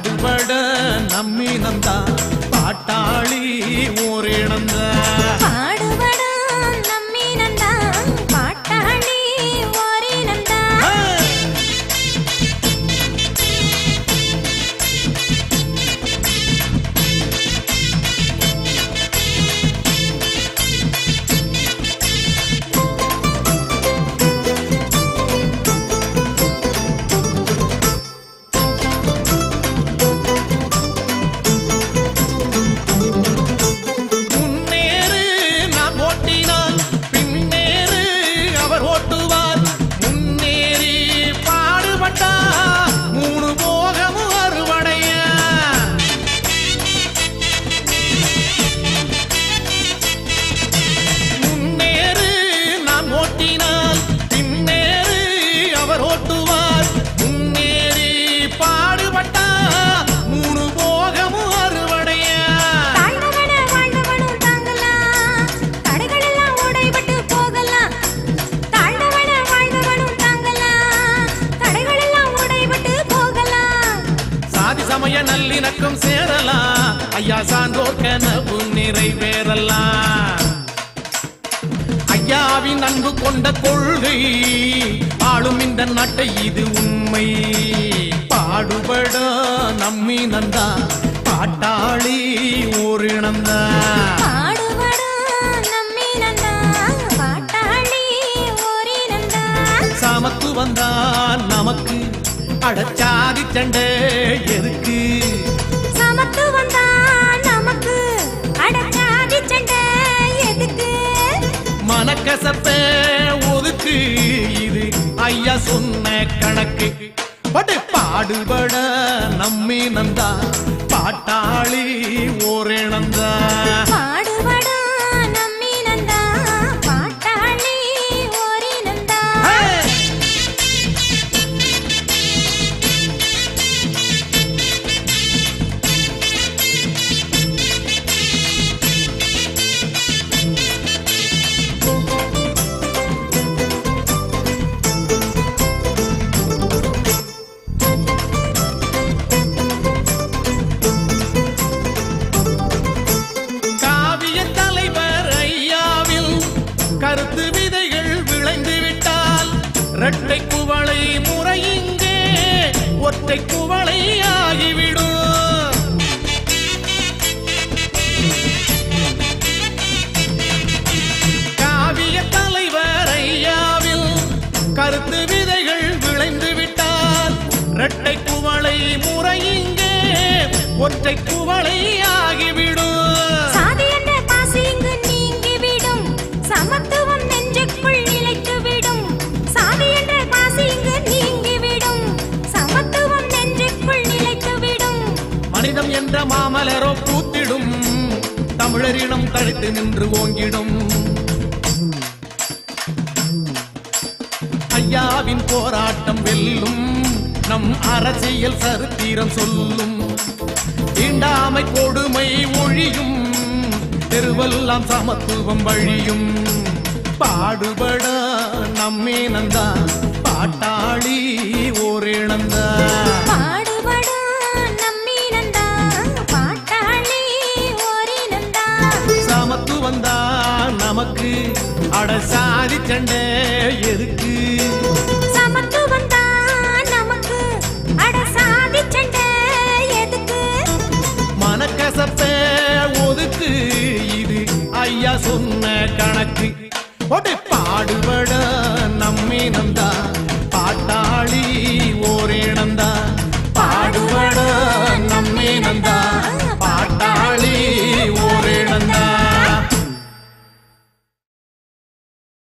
பாடுபட நம்மினந்தா பாட்டாளி ஓரினந்தா பாடுபட நம்மினந்தா பாட்டாளி ஓரினந்தா நல்லிணக்கம் சேரலாம் ஐயா சான்றோர் கனவு நிறைவேறலாம் ஐயாவின் அன்பு கொண்ட கொள்கை ஆளும் இந்த நாட்டை இது உண்மை பாடுபட நம்மினந்தா பாட்டாளி ஓரினந்தா சாமத்து வந்தா நமக்கு அடச்சாதி சண்டை எதுக்கு சமத்து வந்தா நமக்கு அடச்சாதி சண்டை எதுக்கு மனக்கசப்ப ஒதுக்கு இது ஐயா சொன்ன கணக்கு பாடுபட நம்மினந்தா பாட்டாளி ஓரினந்தா பாடுபட நம்மினந்தா பாட்டாளி ஓரினந்தா கருத்து விதைகள் விளைந்து விட்டால் இரட்டை குவளை முறை இங்கே ஒற்றை குவளை ஆகிவிடும் காவிய தலைவர் ஐயாவில் கருத்து விதைகள் விளைந்து விட்டால் இரட்டை குவளை முறை இங்கே ஒற்றை குவளை ஆகிவிடும் சமத்துவம் நெஞ்சுக்குள் நிலைத்துவிடும் சாதி என்ற பாசி இங்கு நீங்கிவிடும் சமத்துவம் நெஞ்சுக்குள் நிலைத்துவிடும் மனிதம் என்ற மாமலரோ பூத்திடும் தமிழரிடம் தழைத்து நின்று ஓங்கிடும் ஐயாவின் போராட்டம் வெல்லும் நம் அரசியல் சரித்திரம் சொல்லும் தீண்டாமை கொடுமை ஒழியும் தெருவெல்லாம் சமத்துவம் வழியும் பாடுபட நம்மினந்தா பாட்டாளி ஓரினந்தா பாடுபட நம்மினந்தா பாட்டாளி ஓரினந்தா சமத்துவம் தான் நமக்கு அடசாதி சண்டை எதுக்கு சமத்துவம் தான் நமக்கு அடசாதி சண்டை எதுக்கு மனக்கசப்ப ஒதுக்கு இது ஐயா சொன்ன கணக்கு பாடுபட நம்மினந்தா